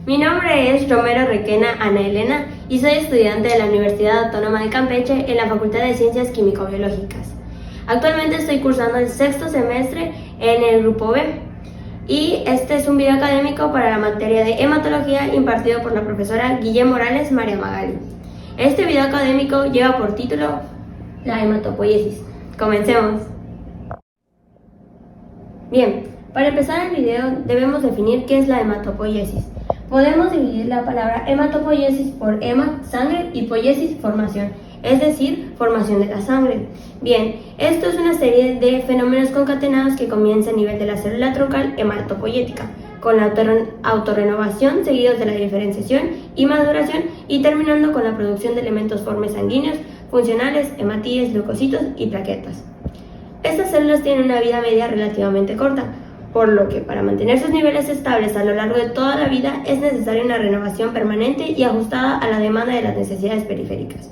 Mi nombre es Romero Requena Ana Elena y soy estudiante de la Universidad Autónoma de Campeche en la Facultad de Ciencias Químico-Biológicas. Actualmente estoy cursando el sexto semestre en el Grupo B y este es un video académico para la materia de hematología impartido por la profesora Guillén Morales María Magali. Este video académico lleva por título la hematopoiesis. Comencemos. Bien, para empezar el video debemos definir qué es la hematopoiesis. Podemos dividir la palabra hematopoiesis por hema, sangre, y poiesis, formación, es decir, formación de la sangre. Bien, esto es una serie de fenómenos concatenados que comienza a nivel de la célula troncal hematopoyética, con la autorrenovación seguidos de la diferenciación y maduración y terminando con la producción de elementos formes sanguíneos, funcionales, hematíes, leucocitos y plaquetas. Estas células tienen una vida media relativamente corta, por lo que para mantener sus niveles estables a lo largo de toda la vida es necesaria una renovación permanente y ajustada a la demanda de las necesidades periféricas.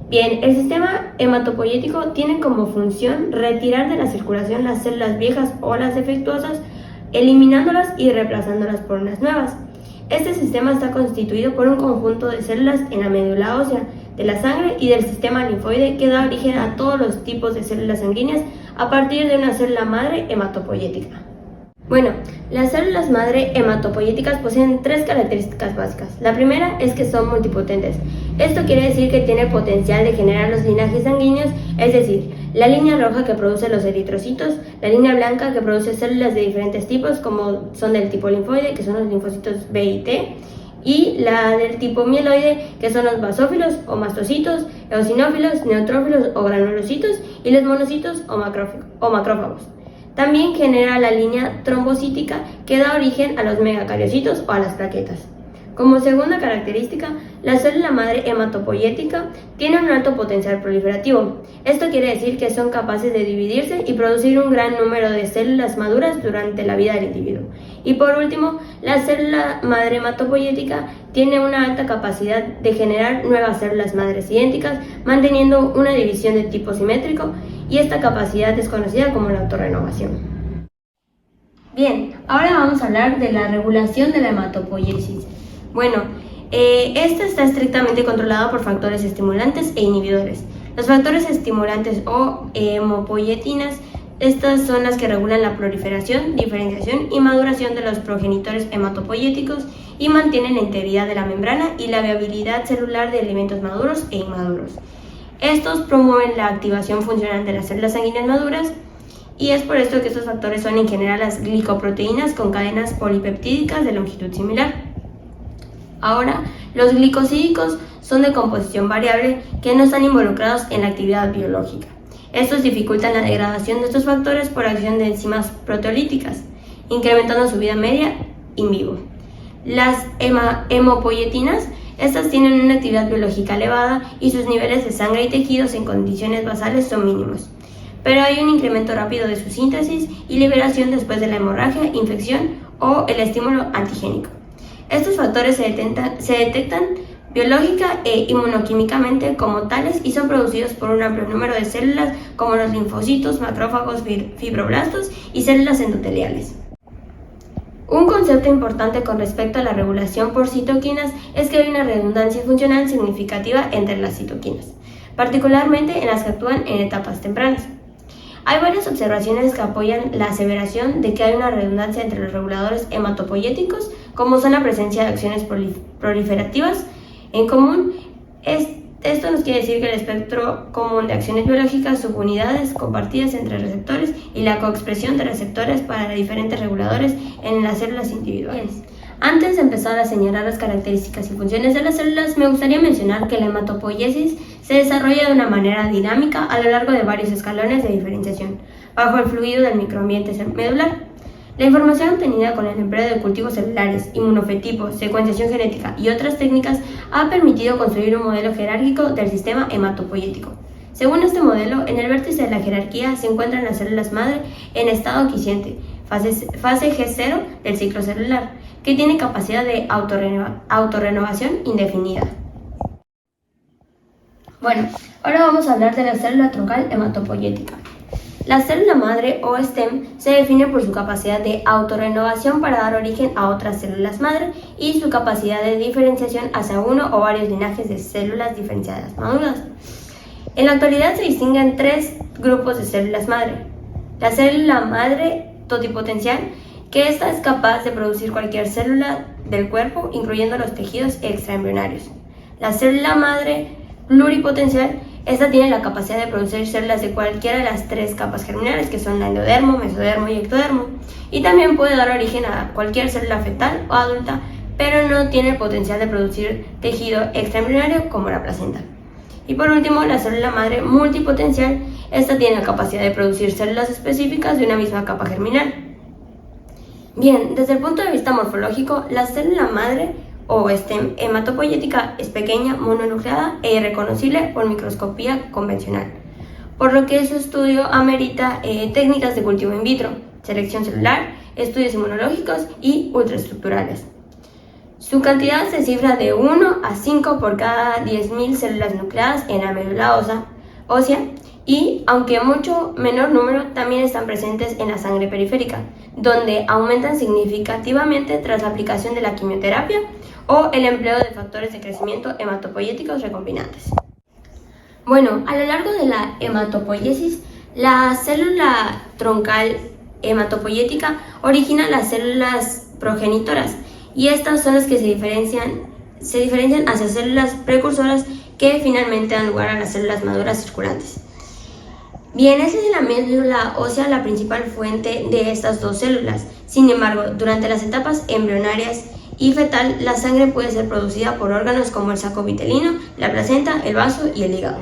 Bien, el sistema hematopoyético tiene como función retirar de la circulación las células viejas o las defectuosas, eliminándolas y reemplazándolas por unas nuevas. Este sistema está constituido por un conjunto de células en la médula ósea, de la sangre y del sistema linfoide que da origen a todos los tipos de células sanguíneas a partir de una célula madre hematopoyética. Bueno, las células madre hematopoyéticas poseen tres características básicas. La primera es que son multipotentes. Esto quiere decir que tiene potencial de generar los linajes sanguíneos, es decir, la línea roja que produce los eritrocitos, la línea blanca que produce células de diferentes tipos como son del tipo linfoide, que son los linfocitos B y T, y la del tipo mieloide, que son los basófilos o mastocitos, eosinófilos, neutrófilos o granulocitos, y los monocitos o macrófagos. También genera la línea trombocítica que da origen a los megacariocitos o a las plaquetas. Como segunda característica, la célula madre hematopoyética tiene un alto potencial proliferativo. Esto quiere decir que son capaces de dividirse y producir un gran número de células maduras durante la vida del individuo. Y por último, la célula madre hematopoyética tiene una alta capacidad de generar nuevas células madres idénticas, manteniendo una división de tipo simétrico, y esta capacidad es conocida como la autorrenovación. Bien, ahora vamos a hablar de la regulación de la hematopoiesis. Bueno, esta está estrictamente controlada por factores estimulantes e inhibidores. Los factores estimulantes o hemopoietinas, estas son las que regulan la proliferación, diferenciación y maduración de los progenitores hematopoyéticos y mantienen la integridad de la membrana y la viabilidad celular de elementos maduros e inmaduros. Estos promueven la activación funcional de las células sanguíneas maduras y es por esto que estos factores son en general las glicoproteínas con cadenas polipeptídicas de longitud similar. Ahora, los glicosídicos son de composición variable que no están involucrados en la actividad biológica. Estos dificultan la degradación de estos factores por acción de enzimas proteolíticas, incrementando su vida media in vivo. Las hemopoietinas, estas tienen una actividad biológica elevada y sus niveles de sangre y tejidos en condiciones basales son mínimos. Pero hay un incremento rápido de su síntesis y liberación después de la hemorragia, infección o el estímulo antigénico. Estos factores se detectan biológica e inmunoquímicamente como tales y son producidos por un amplio número de células como los linfocitos, macrófagos, fibroblastos y células endoteliales. Un concepto importante con respecto a la regulación por citoquinas es que hay una redundancia funcional significativa entre las citoquinas, particularmente en las que actúan en etapas tempranas. Hay varias observaciones que apoyan la aseveración de que hay una redundancia entre los reguladores hematopoyéticos, como son la presencia de acciones proliferativas en común. Esto nos quiere decir que el espectro común de acciones biológicas, subunidades compartidas entre receptores y la coexpresión de receptores para diferentes reguladores en las células individuales. Antes de empezar a señalar las características y funciones de las células, me gustaría mencionar que la hematopoiesis se desarrolla de una manera dinámica a lo largo de varios escalones de diferenciación, bajo el fluido del microambiente medular. La información obtenida con el empleo de cultivos celulares, inmunofetipos, secuenciación genética y otras técnicas ha permitido construir un modelo jerárquico del sistema hematopoyético. Según este modelo, en el vértice de la jerarquía se encuentran las células madre en estado quiescente, fase G0 del ciclo celular, que tiene capacidad de autorrenovación indefinida. Bueno, ahora vamos a hablar de la célula troncal hematopoyética. La célula madre o STEM se define por su capacidad de autorrenovación para dar origen a otras células madre y su capacidad de diferenciación hacia uno o varios linajes de células diferenciadas maduras. En la actualidad se distinguen tres grupos de células madre. La célula madre totipotencial, que esta es capaz de producir cualquier célula del cuerpo, incluyendo los tejidos extraembrionarios. La célula madre pluripotencial, esta tiene la capacidad de producir células de cualquiera de las tres capas germinales, que son la endodermo, mesodermo y ectodermo, y también puede dar origen a cualquier célula fetal o adulta, pero no tiene el potencial de producir tejido extraembrionario como la placenta. Y por último, la célula madre multipotencial, esta tiene la capacidad de producir células específicas de una misma capa germinal. Bien, desde el punto de vista morfológico, la célula madre o STEM hematopoyética es pequeña, mononucleada e irreconocible por microscopía convencional, por lo que su estudio amerita técnicas de cultivo in vitro, selección celular, estudios inmunológicos y ultraestructurales. Su cantidad se cifra de 1 a 5 por cada 10.000 células nucleadas en la médula ósea y, aunque mucho menor número, también están presentes en la sangre periférica, donde aumentan significativamente tras la aplicación de la quimioterapia o el empleo de factores de crecimiento hematopoyéticos recombinantes. Bueno, a lo largo de la hematopoiesis, la célula troncal hematopoyética origina las células progenitoras, y estas son las que se diferencian hacia células precursoras que finalmente dan lugar a las células maduras circulantes. Bien, esa es la médula ósea la principal fuente de estas dos células. Sin embargo, durante las etapas embrionarias y fetal, la sangre puede ser producida por órganos como el saco vitelino, la placenta, el vaso y el hígado.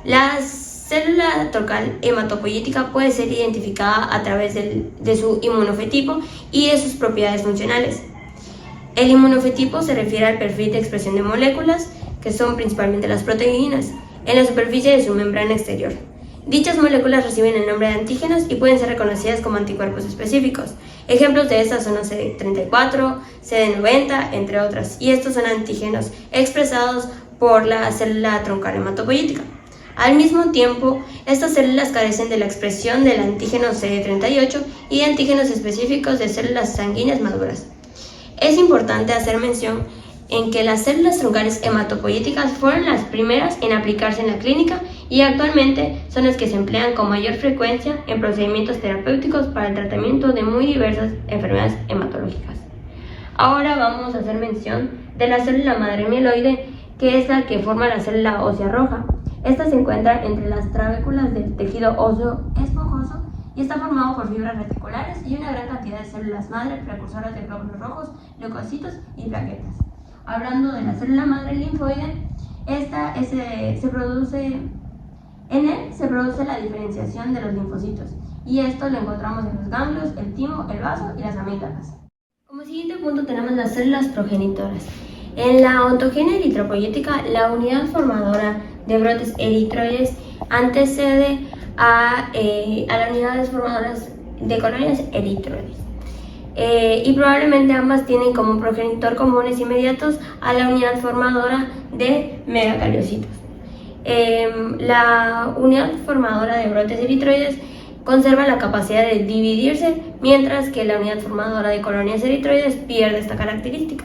La célula troncal hematopoyética puede ser identificada a través de su inmunofenotipo y de sus propiedades funcionales. El inmunofenotipo se refiere al perfil de expresión de moléculas, que son principalmente las proteínas, en la superficie de su membrana exterior. Dichas moléculas reciben el nombre de antígenos y pueden ser reconocidas como anticuerpos específicos. Ejemplos de estas son la CD34, CD90, entre otras, y estos son antígenos expresados por la célula troncal hematopoyética. Al mismo tiempo, estas células carecen de la expresión del antígeno CD38 y de antígenos específicos de células sanguíneas maduras. Es importante hacer mención en que las células troncales hematopoyéticas fueron las primeras en aplicarse en la clínica y actualmente son las que se emplean con mayor frecuencia en procedimientos terapéuticos para el tratamiento de muy diversas enfermedades hematológicas. Ahora vamos a hacer mención de la célula madre mieloide, que es la que forma la célula ósea roja. Esta se encuentra entre las trabéculas del tejido óseo esponjoso y está formado por fibras reticulares y una gran cantidad de células madre precursoras de glóbulos rojos, leucocitos y plaquetas. Hablando de la célula madre linfoide, en él se produce la diferenciación de los linfocitos, y esto lo encontramos en los ganglios, el timo, el vaso y las amígdalas. Como siguiente punto tenemos las células progenitoras. En la ontogenia eritropoyética, la unidad formadora de brotes eritroides antecede a las unidades formadoras de colonias eritroides. Y probablemente ambas tienen como progenitor comunes inmediatos a la unidad formadora de megacariocitos. La unidad formadora de brotes eritroides conserva la capacidad de dividirse, mientras que la unidad formadora de colonias eritroides pierde esta característica.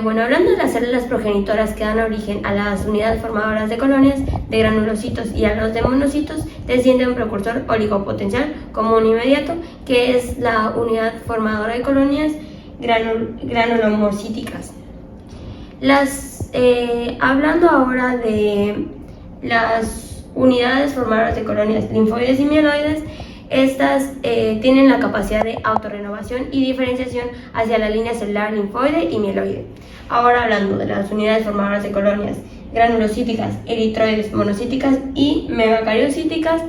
Hablando de las células progenitoras que dan origen a las unidades formadoras de colonias de granulocitos y a los de monocitos, desciende un precursor oligopotencial común inmediato, que es la unidad formadora de colonias granulomorcíticas. Hablando ahora de las unidades formadoras de colonias linfoides y mieloides, estas tienen la capacidad de autorrenovación y diferenciación hacia la línea celular linfoide y mieloide. Ahora hablando de las unidades formadoras de colonias granulocíticas, eritroides, monocíticas y megacariocíticas,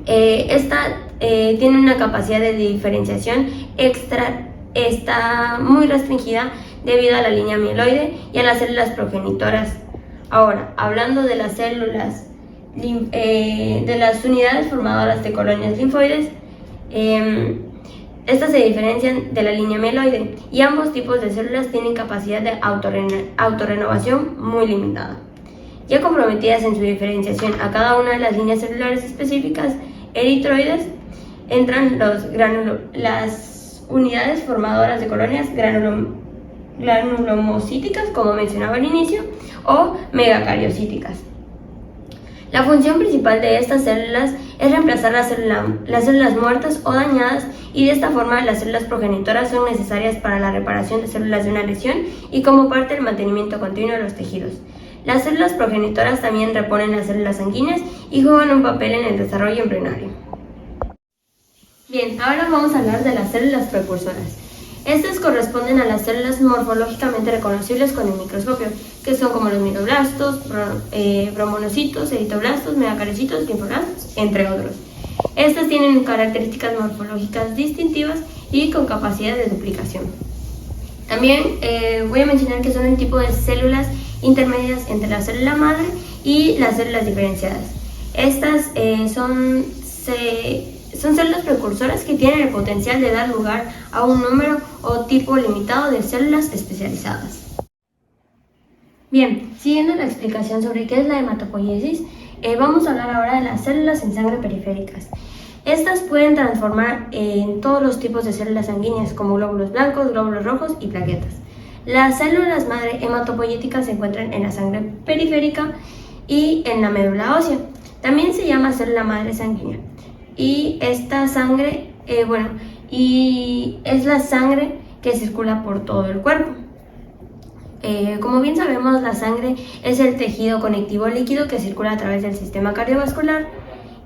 tienen una capacidad de diferenciación está muy restringida debido a la línea mieloide y a las células progenitoras. Ahora, hablando de las células de las unidades formadoras de colonias linfoides, estas se diferencian de la línea mieloide y ambos tipos de células tienen capacidad de autorrenovación muy limitada. ya comprometidas en su diferenciación a cada una de las líneas celulares específicas eritroides, entran las unidades formadoras de colonias granulomocíticas, como mencionaba al inicio, o megacariocíticas. La función principal de estas células es reemplazar las células muertas o dañadas, y de esta forma las células progenitoras son necesarias para la reparación de células de una lesión y como parte del mantenimiento continuo de los tejidos. Las células progenitoras también reponen las células sanguíneas y juegan un papel en el desarrollo embrionario. Bien, ahora vamos a hablar de las células precursoras. Estas corresponden a las células morfológicamente reconocibles con el microscopio, que son como los miroblastos, bromonocitos, eritoblastos, megacariocitos, linfoblastos, entre otros. Estas tienen características morfológicas distintivas y con capacidad de duplicación. También voy a mencionar que son el tipo de células intermedias entre la célula madre y las células diferenciadas. Estas son células precursoras que tienen el potencial de dar lugar a un número o tipo limitado de células especializadas. Bien, siguiendo la explicación sobre qué es la hematopoiesis, vamos a hablar ahora de las células en sangre periféricas. Estas pueden transformar en todos los tipos de células sanguíneas, como glóbulos blancos, glóbulos rojos y plaquetas. Las células madre hematopoyéticas se encuentran en la sangre periférica y en la médula ósea. También se llama célula madre sanguínea. Y esta sangre, es la sangre que circula por todo el cuerpo. Como bien sabemos, la sangre es el tejido conectivo líquido que circula a través del sistema cardiovascular,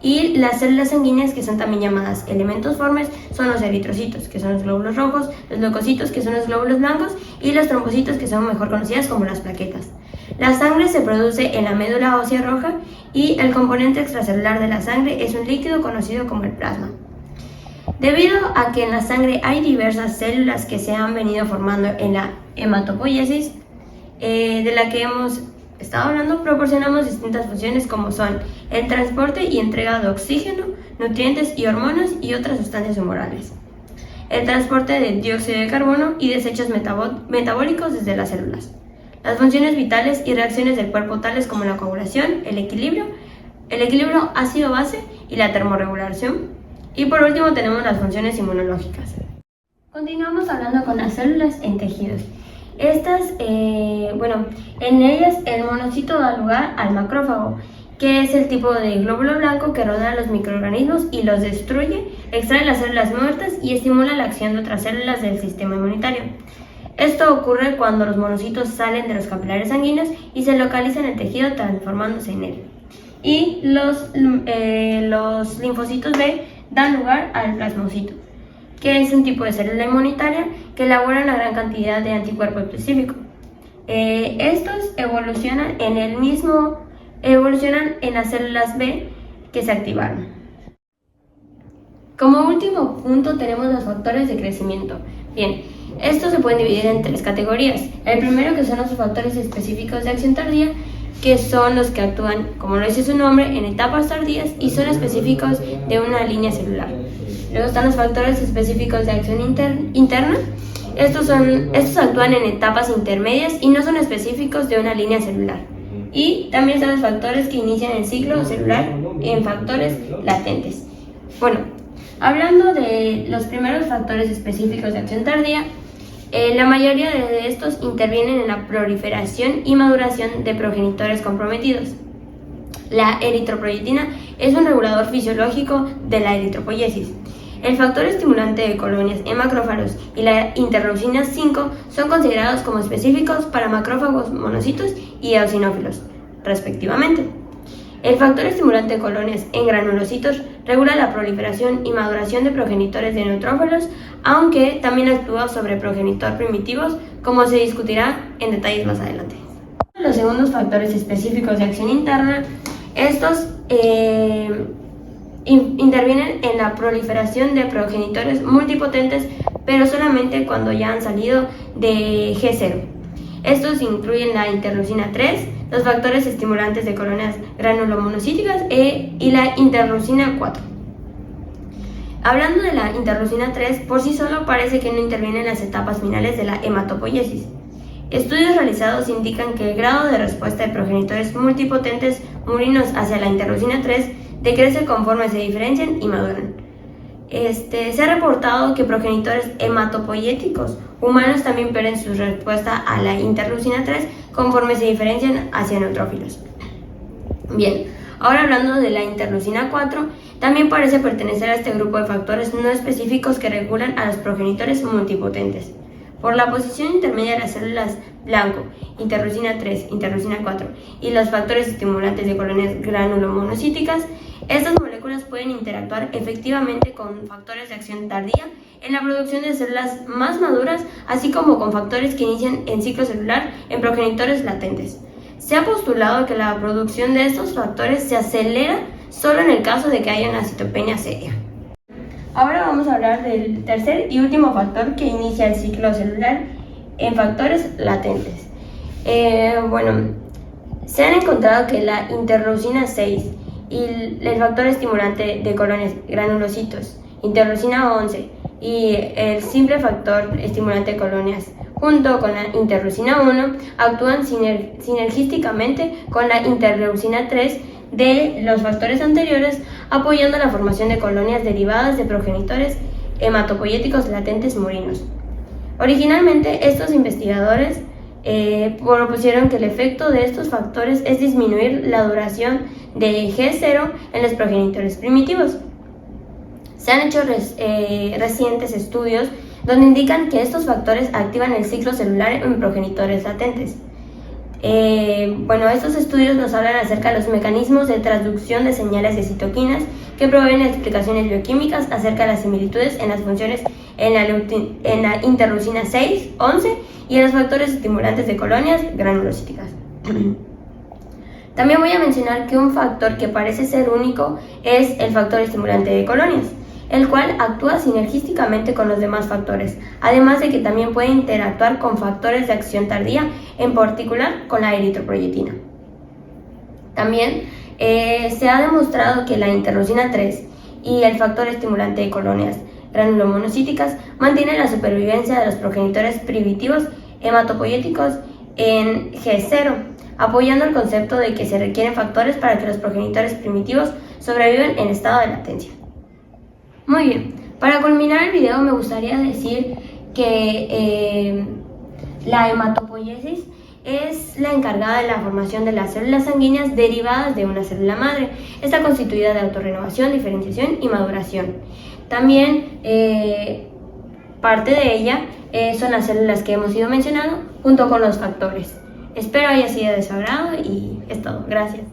y las células sanguíneas, que son también llamadas elementos formes, son los eritrocitos, que son los glóbulos rojos, los leucocitos, que son los glóbulos blancos, y los trombocitos, que son mejor conocidas como las plaquetas. La sangre se produce en la médula ósea roja, y el componente extracelular de la sangre es un líquido conocido como el plasma. Debido a que en la sangre hay diversas células que se han venido formando en la hematopoiesis, de la que hemos estado hablando, proporcionamos distintas funciones como son el transporte y entrega de oxígeno, nutrientes y hormonas y otras sustancias humorales, el transporte de dióxido de carbono y desechos metabólicos desde las células, las funciones vitales y reacciones del cuerpo tales como la coagulación, el equilibrio ácido-base y la termorregulación, y por último tenemos las funciones inmunológicas. Continuamos hablando con las células en tejidos. Estas, en ellas el monocito da lugar al macrófago, que es el tipo de glóbulo blanco que rodea a los microorganismos y los destruye, extrae las células muertas y estimula la acción de otras células del sistema inmunitario. Esto ocurre cuando los monocitos salen de los capilares sanguíneos y se localizan en el tejido, transformándose en él. Y los linfocitos B dan lugar al plasmocito, que es un tipo de célula inmunitaria que elabora una gran cantidad de anticuerpo específico. Estos evolucionan en las células B que se activaron. Como último punto tenemos los factores de crecimiento. Bien, estos se pueden dividir en 3 categorías. El primero, que son los factores específicos de acción tardía, que son los que actúan, como lo dice su nombre, en etapas tardías y son específicos de una línea celular. Luego están los factores específicos de acción interna. Estos actúan en etapas intermedias y no son específicos de una línea celular. Y también están los factores que inician el ciclo celular en factores latentes. Bueno, hablando de los primeros factores específicos de acción tardía, la mayoría de estos intervienen en la proliferación y maduración de progenitores comprometidos. La eritropoyetina es un regulador fisiológico de la eritropoiesis. El factor estimulante de colonias en macrófagos y la interleucina 5 son considerados como específicos para macrófagos monocitos y eosinófilos, respectivamente. El factor estimulante de colonias en granulocitos regula la proliferación y maduración de progenitores de neutrófilos, aunque también actúa sobre progenitor primitivos, como se discutirá en detalles más adelante. Los segundos factores específicos de acción interna, estos intervienen en la proliferación de progenitores multipotentes, pero solamente cuando ya han salido de G0. Estos incluyen la interleucina 3, los factores estimulantes de colonias granulomonocíticas y la interleucina 4. Hablando de la interleucina 3, por sí solo parece que no interviene en las etapas finales de la hematopoiesis. Estudios realizados indican que el grado de respuesta de progenitores multipotentes murinos hacia la interleucina 3 decrece conforme se diferencian y maduran. Se ha reportado que progenitores hematopoyéticos humanos también pierden su respuesta a la interleucina 3 conforme se diferencian hacia neutrófilos. Bien, ahora hablando de la interleucina 4, también parece pertenecer a este grupo de factores no específicos que regulan a los progenitores multipotentes. Por la posición intermedia de las células blanco, interleucina 3, interleucina 4 y los factores estimulantes de colonias granulomonocíticas, estas moléculas pueden interactuar efectivamente con factores de acción tardía en la producción de células más maduras, así como con factores que inician en ciclo celular en progenitores latentes. Se ha postulado que la producción de estos factores se acelera solo en el caso de que haya una citopenia seria. Ahora vamos a hablar del tercer y último factor que inicia el ciclo celular en factores latentes. Se han encontrado que la interleucina 6 y el factor estimulante de colonias granulocitos, interleucina 11 y el simple factor estimulante de colonias junto con la interleucina 1 actúan sinergísticamente con la interleucina 3 de los factores anteriores, apoyando la formación de colonias derivadas de progenitores hematopoyéticos latentes murinos. Originalmente, estos investigadores propusieron que el efecto de estos factores es disminuir la duración de G0 en los progenitores primitivos. Se han hecho recientes estudios donde indican que estos factores activan el ciclo celular en progenitores latentes. Estos estudios nos hablan acerca de los mecanismos de transducción de señales de citoquinas que proveen explicaciones bioquímicas acerca de las similitudes en las funciones en la interleucina 6, 11 y en los factores estimulantes de colonias granulocíticas. También voy a mencionar que un factor que parece ser único es el factor estimulante de colonias, el cual actúa sinergísticamente con los demás factores, además de que también puede interactuar con factores de acción tardía, en particular con la eritropoyetina. También se ha demostrado que la interleucina 3 y el factor estimulante de colonias granulomonocíticas mantienen la supervivencia de los progenitores primitivos hematopoyéticos en G0, apoyando el concepto de que se requieren factores para que los progenitores primitivos sobrevivan en estado de latencia. Muy bien, para culminar el video me gustaría decir que la hematopoiesis es la encargada de la formación de las células sanguíneas derivadas de una célula madre. Está constituida de autorrenovación, diferenciación y maduración. También parte de ella son las células que hemos ido mencionando junto con los factores. Espero haya sido de su agrado y es todo. Gracias.